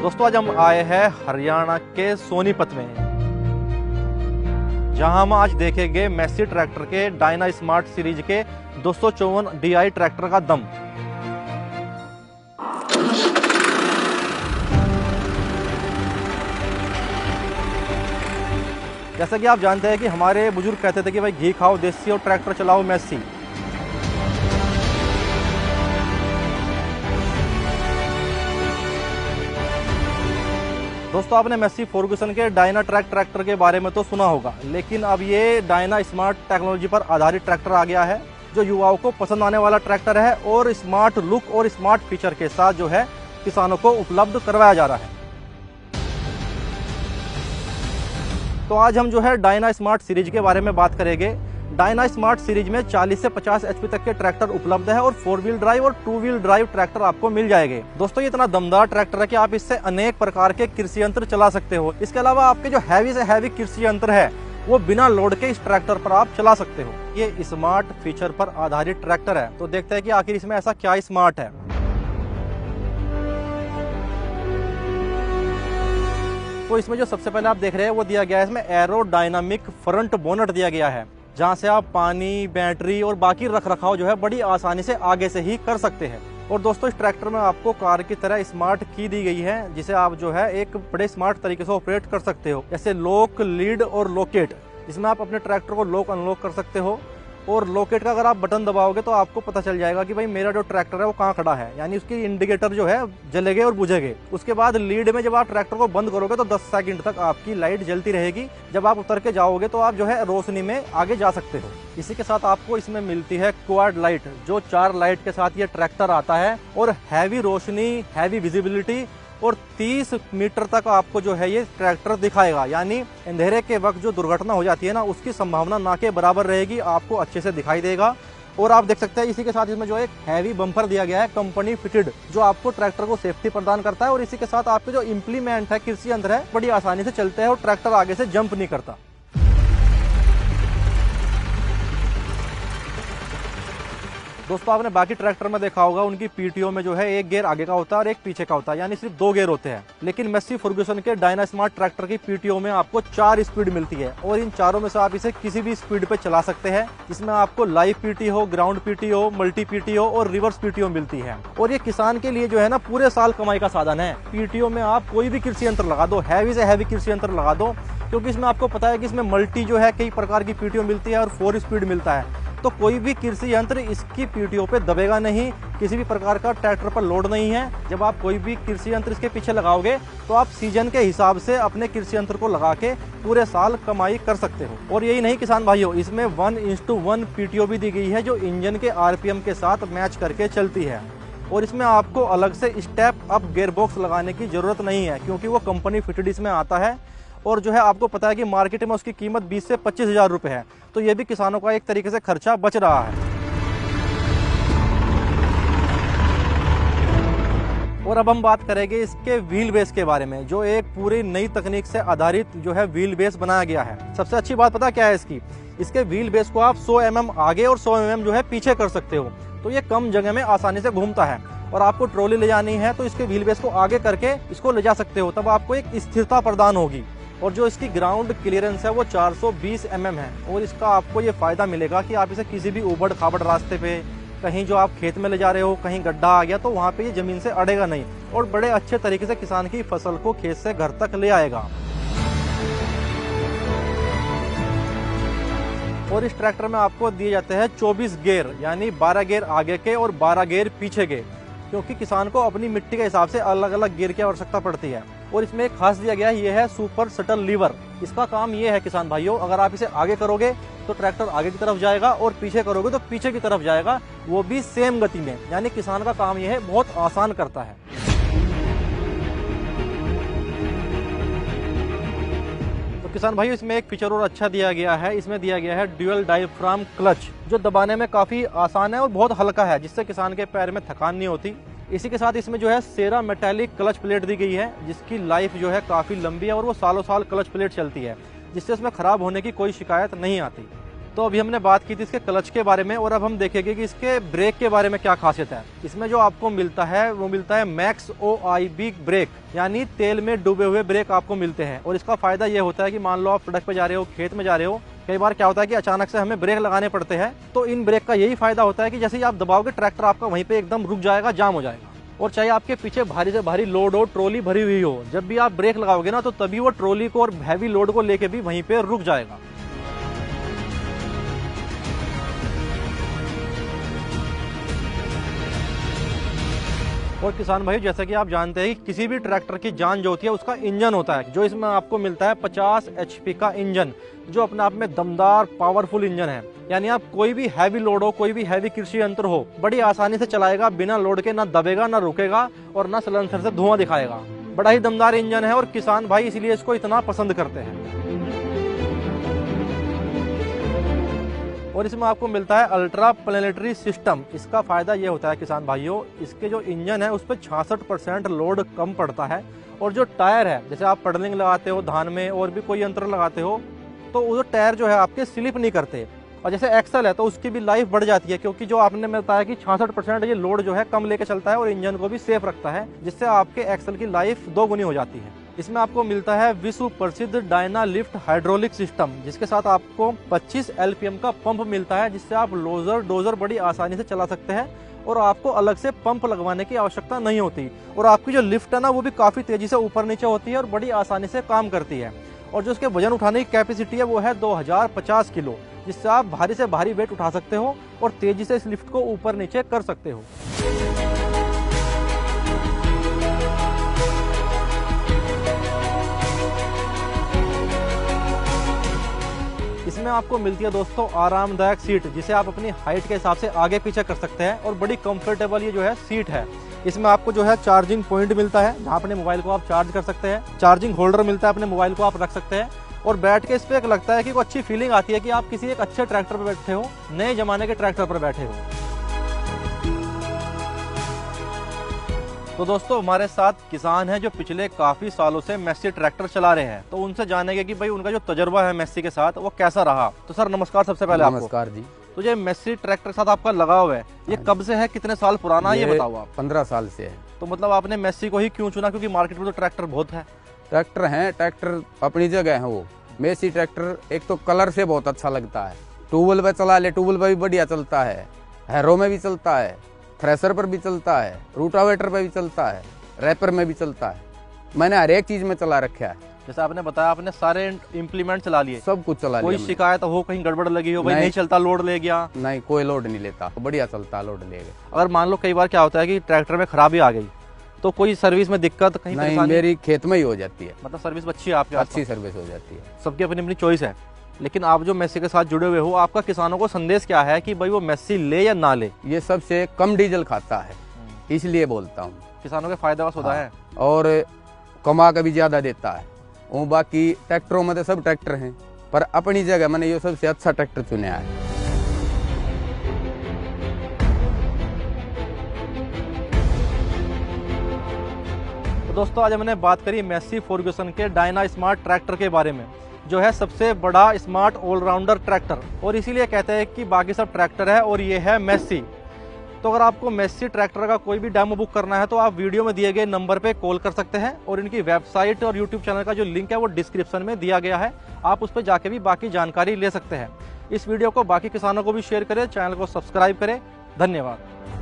दोस्तों आज हम आए हैं हरियाणा के सोनीपत में, जहां हम आज देखेंगे मैसी ट्रैक्टर के डायना स्मार्ट सीरीज के 254 DI ट्रैक्टर का दम। जैसा कि आप जानते हैं कि हमारे बुजुर्ग कहते थे कि भाई घी खाओ देसी और ट्रैक्टर चलाओ मैसी। दोस्तों आपने मैसी फर्ग्यूसन के डायना ट्रैक्टर के बारे में तो सुना होगा, लेकिन अब ये डायना स्मार्ट टेक्नोलॉजी पर आधारित ट्रैक्टर आ गया है जो युवाओं को पसंद आने वाला ट्रैक्टर है और स्मार्ट लुक और स्मार्ट फीचर के साथ जो है किसानों को उपलब्ध करवाया जा रहा है। तो आज हम जो है डायना स्मार्ट सीरीज के बारे में बात करेंगे। डायना स्मार्ट सीरीज में 40 से 50 HP तक के ट्रैक्टर उपलब्ध है और 4 व्हील ड्राइव और 2 व्हील ड्राइव ट्रैक्टर आपको मिल जाएंगे। दोस्तों ये इतना दमदार ट्रैक्टर है कि आप इससे अनेक प्रकार के कृषि यंत्र चला सकते हो। इसके अलावा आपके जो हैवी से हैवी कृषि यंत्र है वो बिना लोड के इस ट्रैक्टर पर आप चला सकते हो। ये स्मार्ट फीचर पर आधारित ट्रैक्टर है, तो देखते हैं कि आखिर इसमें ऐसा क्या स्मार्ट है। तो इसमें जो सबसे पहले आप देख रहे हैं वो दिया गया है, इसमें एरोडायनामिक फ्रंट बोनट दिया गया है, जहां से आप पानी, बैटरी और बाकी रख रखाव जो है बड़ी आसानी से आगे से ही कर सकते हैं। और दोस्तों इस ट्रैक्टर में आपको कार की तरह स्मार्ट की दी गई है, जिसे आप जो है एक बड़े स्मार्ट तरीके से ऑपरेट कर सकते हो, जैसे लॉक, लीड और लोकेट। इसमें आप अपने ट्रैक्टर को लॉक अनलॉक कर सकते हो और लोकेट का अगर आप बटन दबाओगे तो आपको पता चल जाएगा कि भाई मेरा जो ट्रैक्टर है वो कहाँ खड़ा है, यानी उसकी इंडिकेटर जो है जलेगे और बुझेगे। उसके बाद लीड में जब आप ट्रैक्टर को बंद करोगे तो 10 सेकंड तक आपकी लाइट जलती रहेगी। जब आप उतर के जाओगे तो आप जो है रोशनी में आगे जा सकते हो। इसी के साथ आपको इसमें मिलती है क्वाड लाइट, जो 4 लाइट के साथ ये ट्रैक्टर आता है और हैवी रोशनी, हैवी विजिबिलिटी और 30 मीटर तक आपको जो है ये ट्रैक्टर दिखाएगा, यानी अंधेरे के वक्त जो दुर्घटना हो जाती है ना उसकी संभावना ना के बराबर रहेगी, आपको अच्छे से दिखाई देगा। और आप देख सकते हैं इसी के साथ इसमें जो एक हैवी बम्पर दिया गया है कंपनी फिटेड, जो आपको ट्रैक्टर को सेफ्टी प्रदान करता है। और इसी के साथ आपके जो इम्प्लीमेंट है, कृषि यंत्र है, बड़ी आसानी से चलते हैं और ट्रैक्टर आगे से जंप नहीं करता। दोस्तों आपने बाकी ट्रैक्टर में देखा होगा उनकी पीटीओ में जो है एक गियर आगे का होता है और एक पीछे का होता है, यानी सिर्फ 2 गियर होते हैं। लेकिन मैसी फर्ग्यूसन के डायना स्मार्ट ट्रैक्टर की पीटीओ में आपको 4 स्पीड मिलती है और इन चारों में से आप इसे किसी भी स्पीड पे चला सकते हैं। इसमें आपको live PTO, ground PTO, multi PTO और रिवर्स पीटीओ मिलती है। और ये किसान के लिए जो है ना पूरे साल कमाई का साधन है। पीटीओ में आप कोई भी कृषि यंत्र लगा दो, हैवी से हैवी कृषि यंत्र लगा दो, क्योंकि इसमें आपको पता है कि इसमें मल्टी जो है कई प्रकार की पीटीओ मिलती है और 4 स्पीड मिलता है। तो कोई भी कृषि यंत्र इसकी पीटीओ पे दबेगा नहीं, किसी भी प्रकार का ट्रैक्टर पर लोड नहीं है। जब आप कोई भी कृषि यंत्र इसके पीछे लगाओगे तो आप सीजन के हिसाब से अपने कृषि यंत्र को लगा के पूरे साल कमाई कर सकते हो। और यही नहीं किसान भाइयों, इसमें 1:1 पीटीओ भी दी गई है जो इंजन के आरपीएम के साथ मैच करके चलती है। और इसमें आपको अलग से स्टेप अप गियर बॉक्स लगाने की जरूरत नहीं है, क्योंकि वो कंपनी फिटेड इसमें आता है। और जो है आपको पता है कि मार्केट में उसकी कीमत 20 से 25 हज़ार रुपये है, तो ये भी किसानों का एक तरीके से खर्चा बच रहा है। और अब हम बात करेंगे इसके व्हील बेस के बारे में, जो एक पूरी नई तकनीक से आधारित जो है व्हील बेस बनाया गया है। सबसे अच्छी बात पता क्या है इसकी, इसके व्हील बेस को आप 100 mm आगे और 100 mm जो है पीछे कर सकते हो, तो ये कम जगह में आसानी से घूमता है। और आपको ट्रॉली ले जानी है तो इसके व्हील बेस को आगे करके इसको ले जा सकते हो, तब आपको एक स्थिरता प्रदान होगी। और जो इसकी ग्राउंड क्लियरेंस है वो 420 mm है। और इसका आपको ये फायदा मिलेगा कि आप इसे किसी भी उबड़ खाबड़ रास्ते पे, कहीं जो आप खेत में ले जा रहे हो, कहीं गड्ढा आ गया तो वहाँ पे ये जमीन से अड़ेगा नहीं और बड़े अच्छे तरीके से किसान की फसल को खेत से घर तक ले आएगा। और इस ट्रैक्टर में आपको दिए जाते हैं 24 गियर, यानी 12 गियर आगे के और 12 गियर पीछे के, क्योंकि किसान को अपनी मिट्टी के हिसाब से अलग अलग गियर की आवश्यकता पड़ती है। और इसमें एक खास दिया गया है, ये है सुपर सटल लीवर। इसका काम ये है किसान भाइयों, अगर आप इसे आगे करोगे तो ट्रैक्टर आगे की तरफ जाएगा और पीछे करोगे तो पीछे की तरफ जाएगा, वो भी सेम गति में। यानी किसान का काम ये है बहुत आसान करता है। तो किसान भाइयों इसमें एक फीचर और अच्छा दिया गया है, इसमें दिया गया है ड्यूअल डायफ्राम क्लच, जो दबाने में काफी आसान है और बहुत हल्का है, जिससे किसान के पैर में थकान नहीं होती। इसी के साथ इसमें जो है सेरा मेटालिक क्लच प्लेट दी गई है, जिसकी लाइफ जो है काफ़ी लंबी है और वो सालों साल क्लच प्लेट चलती है, जिससे इसमें ख़राब होने की कोई शिकायत नहीं आती। तो अभी हमने बात की थी इसके क्लच के बारे में, और अब हम देखेंगे कि इसके ब्रेक के बारे में क्या खासियत है। इसमें जो आपको मिलता है वो मिलता है मैक्स OIB ब्रेक, यानी तेल में डूबे हुए ब्रेक आपको मिलते हैं। और इसका फायदा ये होता है कि मान लो आप सड़क पे जा रहे हो, खेत में जा रहे हो, कई बार क्या होता है कि अचानक से हमें ब्रेक लगाने पड़ते हैं, तो इन ब्रेक का यही फायदा होता है कि जैसे ही आप दबाओगे ट्रैक्टर आपका वहीं पे एकदम रुक जाएगा, जाम हो जाएगा। और चाहे आपके पीछे भारी से भारी लोड हो, ट्रॉली भरी हुई हो, जब भी आप ब्रेक लगाओगे ना तो तभी वो ट्रॉली को और हैवी लोड को लेके भी वहीं पे रुक जाएगा। और किसान भाई, जैसा कि आप जानते हैं कि किसी भी ट्रैक्टर की जान जो होती है उसका इंजन होता है, जो इसमें आपको मिलता है 50 HP का इंजन, जो अपने आप में दमदार पावरफुल इंजन है। यानी आप कोई भी हैवी लोड हो, कोई भी हैवी कृषि यंत्र हो, बड़ी आसानी से चलाएगा, बिना लोड के, ना दबेगा, ना रुकेगा और ना सलेंसर से धुआं दिखाएगा। बड़ा ही दमदार इंजन है और किसान भाई इसीलिए इसको इतना पसंद करते हैं। और इसमें आपको मिलता है अल्ट्रा प्लेनेटरी सिस्टम। इसका फायदा ये होता है किसान भाइयों, इसके जो इंजन है उस पर 66% लोड कम पड़ता है। और जो टायर है, जैसे आप पडलिंग लगाते हो धान में और भी कोई यंत्र लगाते हो, तो वो टायर जो है आपके स्लिप नहीं करते। और जैसे एक्सल है तो उसकी भी लाइफ बढ़ जाती है, क्योंकि जो आपने बताया कि 66% ये लोड जो है कम लेके चलता है और इंजन को भी सेफ रखता है, जिससे आपके एक्सल की लाइफ 2 गुनी हो जाती है। इसमें आपको मिलता है विश्व प्रसिद्ध डायना लिफ्ट हाइड्रोलिक सिस्टम, जिसके साथ आपको 25 LPM का पंप मिलता है, जिससे आप लोजर डोजर बड़ी आसानी से चला सकते हैं और आपको अलग से पंप लगवाने की आवश्यकता नहीं होती। और आपकी जो लिफ्ट है ना वो भी काफ़ी तेजी से ऊपर नीचे होती है और बड़ी आसानी से काम करती है। और जो उसके वजन उठाने की कैपेसिटी है वो है 2050 किलो, जिससे आप भारी से भारी वेट उठा सकते हो और तेजी से इस लिफ्ट को ऊपर नीचे कर सकते हो। इसमें आपको मिलती है दोस्तों आरामदायक सीट, जिसे आप अपनी हाइट के हिसाब से आगे पीछे कर सकते हैं, और बड़ी कंफर्टेबल ये जो है सीट है। इसमें आपको जो है चार्जिंग पॉइंट मिलता है, जहाँ अपने मोबाइल को आप चार्ज कर सकते हैं। चार्जिंग होल्डर मिलता है, अपने मोबाइल को आप रख सकते हैं। और बैठ के इस पर एक लगता है कि वो अच्छी फीलिंग आती है कि आप किसी एक अच्छे ट्रैक्टर पर बैठे हो, नए जमाने के ट्रैक्टर पर बैठे हो। तो दोस्तों हमारे साथ किसान हैं जो पिछले काफी सालों से मेस्सी ट्रैक्टर चला रहे हैं, तो उनसे जानेंगे कि भाई उनका जो तजुर्बा है मेस्सी के साथ वो कैसा रहा। तो सर नमस्कार, सबसे पहले आपको। नमस्कार जी। तो ये मेस्सी ट्रैक्टर के साथ आपका लगाव है, ये कब से है, कितने साल पुराना है, ये बताओ आप। 15 साल से है। तो मतलब आपने मेस्सी को ही क्यों चुना, क्योंकि मार्केट में तो ट्रैक्टर बहुत है। ट्रैक्टर हैं, ट्रैक्टर अपनी जगह है। वो मेस्सी ट्रैक्टर एक तो कलर से बहुत अच्छा लगता है, ट्यूबवेल पे चला ले, ट्यूबवेल पे भी बढ़िया चलता है, हैरो में भी चलता है, थ्रेसर पर भी चलता है, रूटावेटर पे भी चलता है, रैपर में भी चलता है। मैंने हर एक चीज में चला रखा है। जैसे आपने बताया आपने सारे इम्प्लीमेंट चला लिए, सब कुछ चला लिया। कोई शिकायत हो, कहीं गड़बड़ लगी हो, भाई नहीं चलता, लोड ले गया? नहीं, कोई लोड नहीं लेता, बढ़िया चलता, लोड ले गया। अगर मान लो कई बार क्या होता है कि ट्रैक्टर में खराबी आ गई, तो कोई सर्विस में दिक्कत कहीं? नहीं, मेरी खेत में ही हो जाती है। मतलब सर्विस अच्छी है आपके? अच्छी सर्विस हो जाती है। सबकी अपनी अपनी चॉइस है। लेकिन आप जो मेस्सी के साथ जुड़े हुए हो, आपका किसानों को संदेश क्या है कि भाई वो मेस्सी ले या ना ले? ये सबसे कम डीजल खाता है, इसलिए बोलता हूँ। किसानों के फायदा होता है और कमा का भी ज्यादा देता है। वो बाकी ट्रैक्टरों में तो सब ट्रैक्टर हैं, पर अपनी जगह मैंने ये सबसे अच्छा ट्रैक्टर चुना है। तो दोस्तों आज हमने बात करी मेस्सी फर्ग्यूसन के डायना स्मार्ट ट्रैक्टर के बारे में, जो है सबसे बड़ा स्मार्ट ऑलराउंडर ट्रैक्टर, और इसीलिए कहते हैं कि बाकी सब ट्रैक्टर है और ये है मेस्सी। तो अगर आपको मेस्सी ट्रैक्टर का कोई भी डेमो बुक करना है तो आप वीडियो में दिए गए नंबर पे कॉल कर सकते हैं, और इनकी वेबसाइट और यूट्यूब चैनल का जो लिंक है वो डिस्क्रिप्शन में दिया गया है, आप उस पर जाके भी बाकी जानकारी ले सकते हैं। इस वीडियो को बाकी किसानों को भी शेयर करें, चैनल को सब्सक्राइब करें। धन्यवाद।